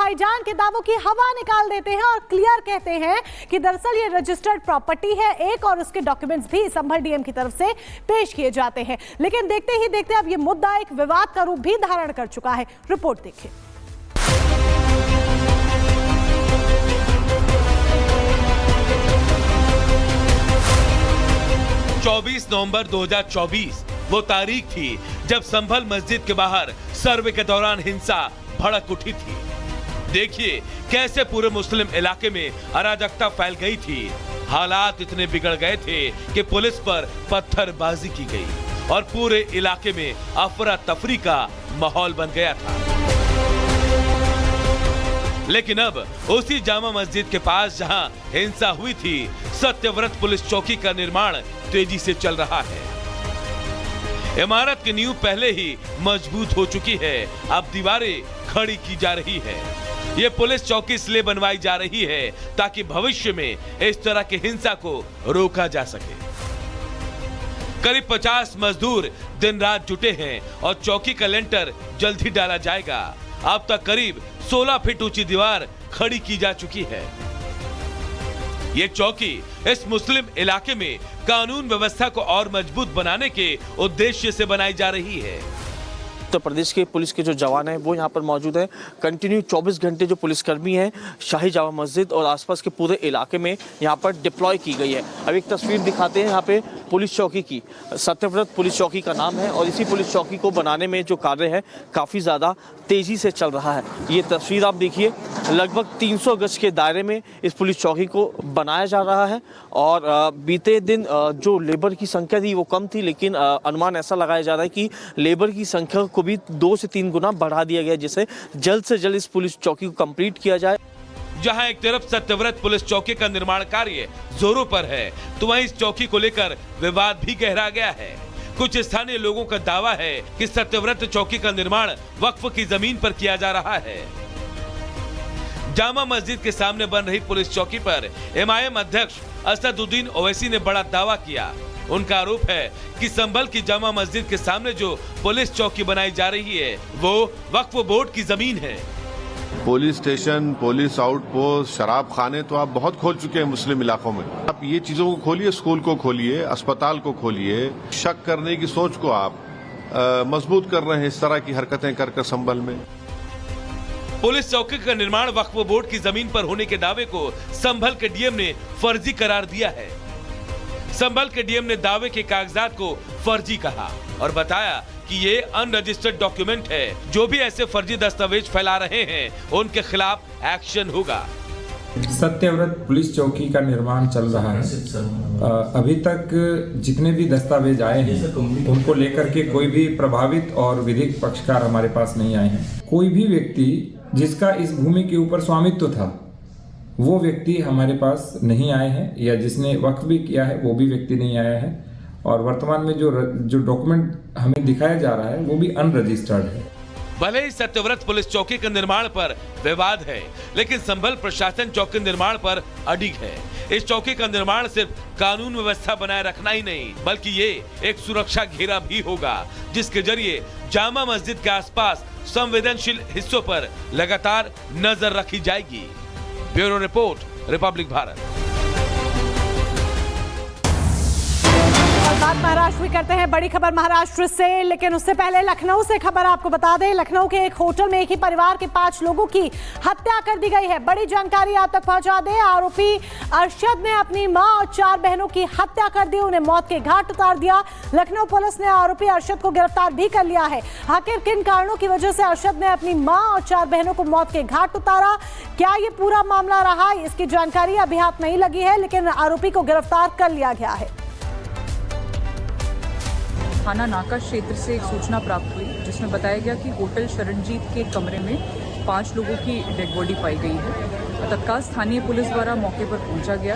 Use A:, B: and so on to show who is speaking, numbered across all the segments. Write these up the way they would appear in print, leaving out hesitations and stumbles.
A: भाईजान के दावों की हवा निकाल देते हैं और क्लियर कहते हैं कि दरअसल ये रजिस्टर्ड प्रॉपर्टी है एक, और उसके डॉक्यूमेंट्स भी संभल डीएम की तरफ से पेश किए जाते हैं। लेकिन देखते ही देखते अब ये मुद्दा एक विवाद का रूप भी धारण कर चुका है। रिपोर्ट देखिए।
B: नवंबर 2024 वो तारीख थी जब संभल मस्जिद के बाहर सर्वे के दौरान हिंसा भड़क उठी थी। देखिए कैसे पूरे मुस्लिम इलाके में अराजकता फैल गई थी। हालात इतने बिगड़ गए थे कि पुलिस पर पत्थरबाजी की गई और पूरे इलाके में अफरा तफरी का माहौल बन गया था। लेकिन अब उसी जामा मस्जिद के पास जहां हिंसा हुई थी, सत्यव्रत पुलिस चौकी का निर्माण तेजी से चल रहा है। इमारत की नींव पहले ही मजबूत हो चुकी है, अब दीवारें खड़ी की जा रही है। ये पुलिस चौकी इसलिए बनवाई जा रही है ताकि भविष्य में इस तरह की हिंसा को रोका जा सके। करीब 50 मजदूर दिन रात जुटे हैं और चौकी का लेंटर जल्द ही डाला जाएगा। अब तक करीब 16 फीट ऊंची दीवार खड़ी की जा चुकी है। ये चौकी इस मुस्लिम इलाके में कानून व्यवस्था को और मजबूत बनाने के उद्देश्य से बनाई जा रही है।
C: उत्तर प्रदेश के पुलिस के जो जवान हैं वो यहाँ पर मौजूद हैं। कंटिन्यू 24 घंटे जो पुलिसकर्मी हैं शाही जामा मस्जिद और आसपास के पूरे इलाके में यहाँ पर डिप्लॉय की गई है। अब एक तस्वीर दिखाते हैं यहाँ पे पुलिस चौकी की। सत्यव्रत पुलिस चौकी का नाम है और इसी पुलिस चौकी को बनाने में जो कार्य है काफ़ी ज़्यादा तेज़ी से चल रहा है। ये तस्वीर आप देखिए, लगभग 300 गज के दायरे में इस पुलिस चौकी को बनाया जा रहा है। और बीते दिन जो लेबर की संख्या थी वो कम थी, लेकिन अनुमान ऐसा लगाया जा रहा है कि लेबर की संख्या को भी 2 से 3 गुना बढ़ा दिया गया, जिससे जल्द से जल्द इस पुलिस चौकी को कंप्लीट किया जाए।
B: जहां एक तरफ सत्यव्रत पुलिस चौकी का निर्माण कार्य जोरों पर है, तो वहीं इस चौकी को लेकर विवाद भी गहरा गया है। कुछ स्थानीय लोगों का दावा है कि सत्यव्रत चौकी का निर्माण वक्फ की जमीन पर किया जा रहा है। जामा मस्जिद के सामने बन रही पुलिस चौकी पर एमआईएम अध्यक्ष असदुद्दीन ओवैसी ने बड़ा दावा किया। उनका आरोप है कि संभल की जामा मस्जिद के सामने जो पुलिस चौकी बनाई जा रही है वो वक्फ बोर्ड की जमीन है।
D: पुलिस स्टेशन, पुलिस आउटपोस्ट, शराब खाने तो आप बहुत खोल चुके हैं मुस्लिम इलाकों में। आप ये चीजों को खोलिए, स्कूल को खोलिए, अस्पताल को खोलिए। शक करने की सोच को आप मजबूत कर रहे हैं इस तरह की हरकतें कर संभल में।
B: पुलिस चौकी का निर्माण वक्फ बोर्ड की जमीन पर होने के दावे को संभल के डीएम ने फर्जी करार दिया है। संभल के डीएम ने दावे के कागजात को फर्जी कहा और बताया कि ये अनरजिस्टर्ड डॉक्यूमेंट है। जो भी ऐसे फर्जी दस्तावेज फैला रहे हैं उनके खिलाफ एक्शन होगा।
E: सत्यव्रत पुलिस चौकी का निर्माण चल रहा है। अभी तक जितने भी दस्तावेज आए हैं उनको लेकर के कोई भी प्रभावित और विधिक पक्षकार हमारे पास नहीं आए हैं। कोई भी व्यक्ति जिसका इस भूमि के ऊपर स्वामित्व था वो व्यक्ति हमारे पास नहीं आए हैं, या जिसने वक्फ भी किया है वो भी व्यक्ति नहीं आया है। और वर्तमान में जो डॉक्यूमेंट हमें दिखाया जा रहा है वो भी अनरजिस्टर्ड है।
B: भले ही सत्यव्रत पुलिस चौकी के निर्माण पर विवाद है, लेकिन संभल प्रशासन चौकी निर्माण पर अडिग है। इस चौकी का निर्माण सिर्फ कानून व्यवस्था बनाए रखना ही नहीं, बल्कि ये एक सुरक्षा घेरा भी होगा, जिसके जरिए जामा मस्जिद के आसपास संवेदनशील हिस्सों पर लगातार नजर रखी जाएगी। Bureau report, Republic Bharat.
A: बात महाराष्ट्र में करते हैं। बड़ी खबर महाराष्ट्र से, लेकिन उससे पहले लखनऊ से खबर आपको बता दें। लखनऊ के एक होटल में एक ही परिवार के 5 लोगों की हत्या कर दी गई है। बड़ी जानकारी आप तक पहुंचा दें। आरोपी अरशद ने अपनी मां और 4 बहनों की हत्या कर दी, उन्हें मौत के घाट उतार दिया। लखनऊ पुलिस ने आरोपी अरशद को गिरफ्तार भी कर लिया है। आखिर किन कारणों की वजह से अरशद ने अपनी मां और 4 बहनों को मौत के घाट उतारा, क्या ये पूरा मामला रहा, इसकी जानकारी अभी हाथ नहीं लगी है, लेकिन आरोपी को गिरफ्तार कर लिया गया है।
F: थाना नाका क्षेत्र से एक सूचना प्राप्त हुई जिसमें बताया गया कि होटल शरणजीत के कमरे में 5 लोगों की डेड बॉडी पाई गई है। तत्काल स्थानीय पुलिस द्वारा मौके पर पहुंचा गया।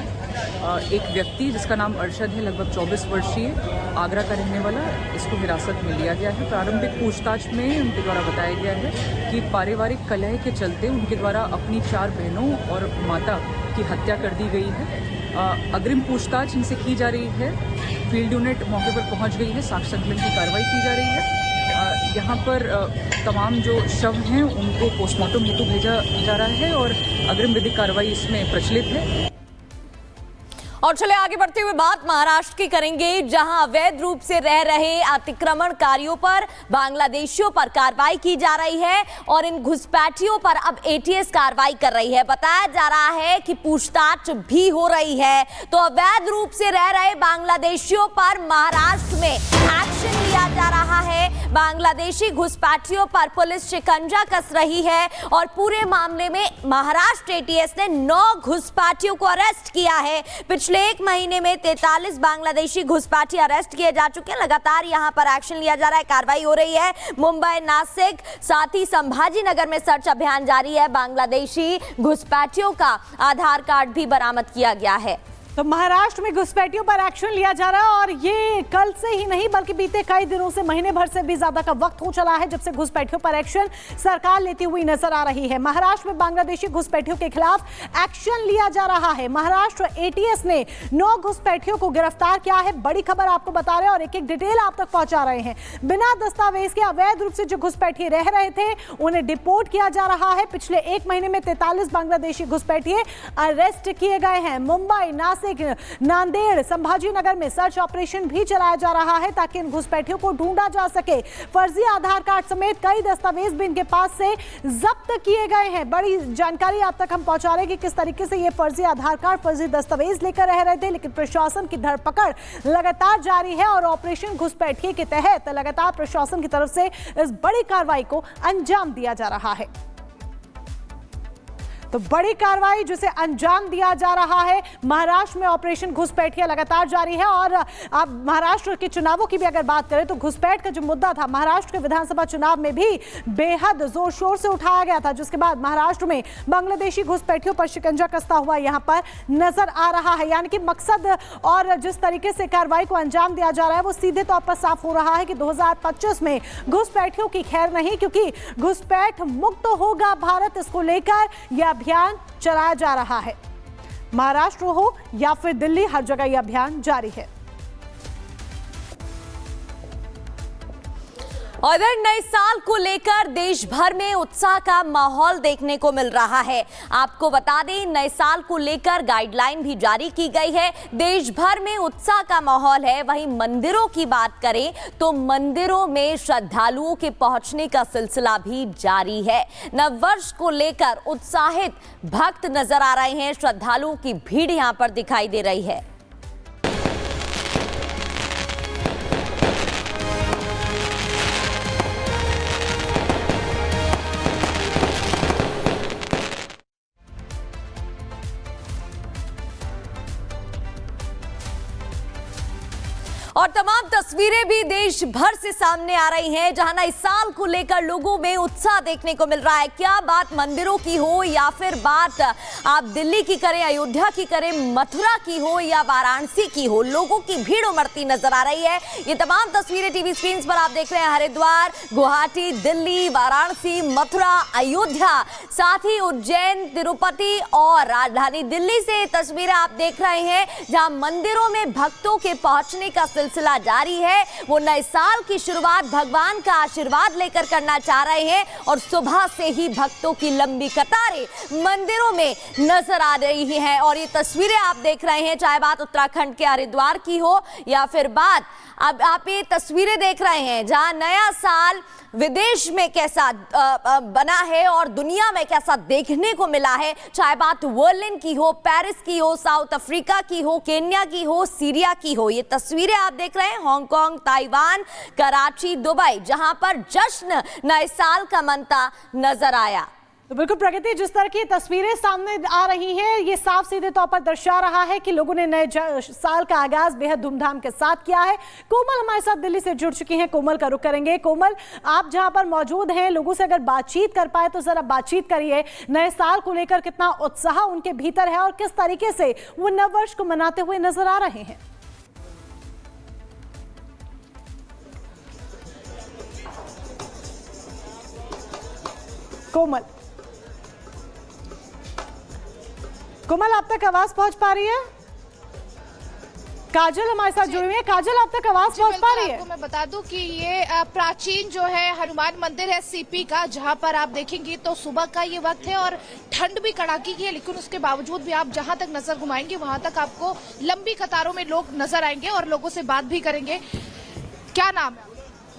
F: एक व्यक्ति जिसका नाम अरशद है, लगभग 24 वर्षीय, आगरा का रहने वाला, इसको हिरासत में लिया गया है। प्रारंभिक पूछताछ में उनके द्वारा बताया गया है कि पारिवारिक कलह के चलते उनके द्वारा अपनी 4 बहनों और माता की हत्या कर दी गई है। अग्रिम पूछताछ इनसे की जा रही है। फील्ड यूनिट मौके पर पहुंच गई है, साक्ष्य संकलन की कार्रवाई की जा रही है। यहाँ पर तमाम जो शव हैं उनको पोस्टमार्टम हेतु भेजा जा रहा है और अग्रिम विधिक कार्रवाई इसमें प्रचलित है।
G: और चले आगे बढ़ते हुए बात महाराष्ट्र की करेंगे, जहां अवैध रूप से रह रहे अतिक्रमणकारियों पर, बांग्लादेशियों पर कार्रवाई की जा रही है और इन घुसपैठियों पर अब एटीएस कार्रवाई कर रही है। बताया जा रहा है कि पूछताछ भी हो रही है। तो अवैध रूप से रह रहे बांग्लादेशियों पर महाराष्ट्र में एक्शन लिया जा रहा है। बांग्लादेशी घुसपैठियों पर पुलिस शिकंजा कस रही है और पूरे मामले में महाराष्ट्र एटीएस ने 9 घुसपैठियों को अरेस्ट किया है। पिछले 1 महीने में 43 बांग्लादेशी घुसपैठी अरेस्ट किए जा चुके हैं। लगातार यहां पर एक्शन लिया जा रहा है, कार्रवाई हो रही है। मुंबई, नासिक, साथ ही संभाजी नगर में सर्च अभियान जारी है। बांग्लादेशी घुसपैठियों का आधार कार्ड भी बरामद किया गया है।
A: तो महाराष्ट्र में घुसपैठियों पर एक्शन लिया जा रहा है और ये कल से ही नहीं बल्कि बीते कई दिनों से, महीने भर से भी ज्यादा का वक्त हो चला है जब से घुसपैठियों पर एक्शन सरकार लेती हुई नजर आ रही है। महाराष्ट्र में बांग्लादेशी घुसपैठियों के खिलाफ एक्शन लिया जा रहा है। महाराष्ट्र एटीएस ने 9 घुसपैठियों को गिरफ्तार किया है। बड़ी खबर आपको बता रहे हैं और एक एक डिटेल आप तक पहुंचा रहे हैं। बिना दस्तावेज के अवैध रूप से जो घुसपैठी रह रहे थे उन्हें डिपोर्ट किया जा रहा है। पिछले 1 महीने में 43 बांग्लादेशी घुसपैठिए अरेस्ट किए गए हैं। मुंबई, नासिक, नांदेड़, संभाजी नगर में सर्च ऑपरेशन भी चलाया जा रहा है ताकि इन घुसपैठियों को ढूंढा जा सके। फर्जी आधार कार्ड समेत कई दस्तावेज भी इनके पास से जब्त किए गए हैं। बड़ी जानकारी आप तक हम पहुंचा रहे हैं कि किस तरीके से ये फर्जी आधार कार्ड, फर्जी दस्तावेज लेकर रह रहे थे, लेकिन प्रशासन की धरपकड़ लगातार जारी है और ऑपरेशन घुसपैठिए के तहत लगातार प्रशासन की तरफ से इस बड़ी कार्रवाई को अंजाम दिया जा रहा है। तो बड़ी कार्रवाई जिसे अंजाम दिया जा रहा है। महाराष्ट्र में ऑपरेशन घुसपैठिया लगातार जारी है और अब महाराष्ट्र के चुनावों की भी अगर बात करें तो घुसपैठ का जो मुद्दा था महाराष्ट्र के विधानसभा चुनाव में भी बेहद जोर शोर से उठाया गया था, जिसके बाद महाराष्ट्र में बांग्लादेशी घुसपैठियों पर शिकंजा कसता हुआ यहां पर नजर आ रहा है। यानी कि मकसद और जिस तरीके से कार्रवाई को अंजाम दिया जा रहा है वो सीधे तौर पर साफ हो रहा है कि 2025 में घुसपैठियों की खैर नहीं, क्योंकि घुसपैठ मुक्त होगा भारत, इसको लेकर यह अभियान चलाया जा रहा है। महाराष्ट्र हो या फिर दिल्ली, हर जगह यह अभियान जारी है।
G: और इधर नए साल को लेकर देश भर में उत्साह का माहौल देखने को मिल रहा है। आपको बता दें, नए साल को लेकर गाइडलाइन भी जारी की गई है। देश भर में उत्साह का माहौल है। वहीं मंदिरों की बात करें तो मंदिरों में श्रद्धालुओं के पहुंचने का सिलसिला भी जारी है। नववर्ष को लेकर उत्साहित भक्त नजर आ रहे हैं। श्रद्धालुओं की भीड़ यहां पर दिखाई दे रही है। और तमाम तस्वीरें भी देश भर से सामने आ रही हैं, जहां नए साल को लेकर लोगों में उत्साह देखने को मिल रहा है। क्या बात मंदिरों की हो या फिर बात आप दिल्ली की करें, अयोध्या की करें, मथुरा की हो या वाराणसी की हो, लोगों की भीड़ उमड़ती नजर आ रही है। ये तमाम तस्वीरें टीवी स्क्रीन पर आप देख रहे हैं। हरिद्वार, गुवाहाटी, दिल्ली, वाराणसी, मथुरा, अयोध्या, साथ ही उज्जैन, तिरुपति और राजधानी दिल्ली से तस्वीरें आप देख रहे हैं, जहां मंदिरों में भक्तों के पहुंचने का सिलसिला जारी है। वो नए साल की शुरुआत भगवान का आशीर्वाद लेकर करना चाह रहे हैं और सुबह से ही भक्तों की लंबी कतारें मंदिरों में नजर आ रही हैं। और ये तस्वीरें आप देख रहे हैं, चाहे बात उत्तराखंड के हरिद्वार की हो या फिर बात, अब आप ये तस्वीरें देख रहे हैं जहां नया साल विदेश में कैसा बना है और दुनिया में कैसा देखने को मिला है। चाहे बात बर्लिन की हो, पेरिस की हो, साउथ अफ्रीका की हो, केन्या की हो, सीरिया की हो, ये तस्वीरें आप देख रहे हैं हांगकांग, ताइवान, कराची, दुबई, जहां पर जश्न नए साल का मनता नजर आया।
A: तो बिल्कुल प्रगति, जिस तरह की तस्वीरें सामने आ रही हैं ये साफ सीधे तौर पर दर्शा रहा है कि लोगों ने नए साल का आगाज बेहद धूमधाम के साथ किया है। कोमल हमारे साथ दिल्ली से जुड़ चुकी हैं, कोमल का रुख करेंगे। कोमल, आप जहां पर मौजूद हैं, लोगों से अगर बातचीत कर पाए तो जरा बातचीत करिए। नए साल को लेकर कितना उत्साह उनके भीतर है और किस तरीके से वो नववर्ष को मनाते हुए नजर आ रहे हैं? कोमल, आप तक आवाज पहुंच पा रही है? काजल हमारे साथ जुड़ी हुई है। काजल, अब तक आवाज
H: जी,
A: पहुंच पा
H: बिल्कुल,
A: रही है?
H: आपको मैं बता दूं कि ये प्राचीन जो है हनुमान मंदिर है सीपी का, जहां पर आप देखेंगे तो सुबह का ये वक्त है और ठंड भी कड़ाके की है, लेकिन उसके बावजूद भी आप जहां तक नजर घुमाएंगे वहां तक आपको लंबी कतारों में लोग नजर आएंगे और लोगों से बात भी करेंगे। क्या नाम है?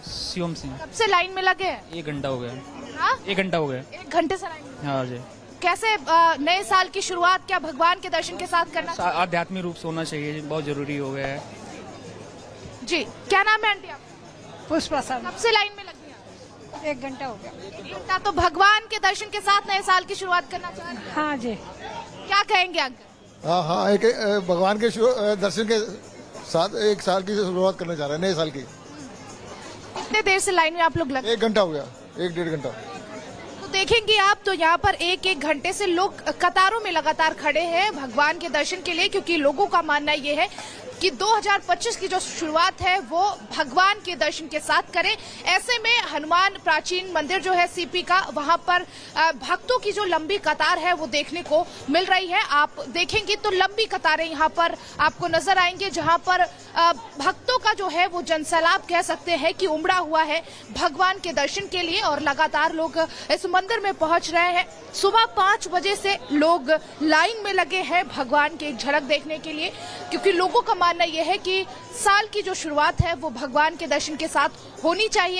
I: शिवम सिंह।
H: कब से लाइन में लगे हैं?
I: 1 घंटा हो गया।
H: हाँ?
I: 1 घंटा हो गया।
H: 1 घंटे से लाइन में।
I: हाँ जी।
H: कैसे नए साल की शुरुआत क्या भगवान के दर्शन के साथ करना चाहिए?
I: आध्यात्मिक रूप से होना चाहिए, बहुत जरूरी हो गया है।
H: जी, क्या नाम है आंटी आपका?
J: पुष्पा साहब।
H: कब से लाइन में लगी हैं?
J: 1 घंटा हो गया।
H: 1 घंटा। तो भगवान के दर्शन के साथ नए साल की शुरुआत करना चाह रहे हैं?
J: हाँ जी।
H: क्या कहेंगे अंकल?
K: हाँ हाँ, एक भगवान के दर्शन के साथ 1 साल की शुरुआत करना चाह रहे हैं, नए साल की।
H: कितने देर से लाइन में आप लोग लगे?
K: 1 घंटा हो गया, 1-1.5 घंटा।
H: तो देखेंगे आप तो यहाँ पर 1-1 घंटे से लोग कतारों में लगातार खड़े हैं भगवान के दर्शन के लिए, क्योंकि लोगों का मानना ये है कि 2025 की जो शुरुआत है वो भगवान के दर्शन के साथ करें। ऐसे में हनुमान प्राचीन मंदिर जो है सीपी का, वहां पर भक्तों की जो लंबी कतार है वो देखने को मिल रही है। आप देखेंगे तो लंबी कतारें यहाँ पर आपको नजर आएंगे, जहां पर भक्तों का जो है वो जनसैलाब कह सकते हैं कि उमड़ा हुआ है भगवान के दर्शन के लिए और लगातार लोग इस मंदिर में पहुंच रहे हैं। सुबह 5 बजे से लोग लाइन में लगे हैं भगवान की एक झलक देखने के लिए, क्योंकि लोगों का मानना यह है कि साल की जो शुरुआत है वो भगवान के दर्शन के साथ होनी चाहिए।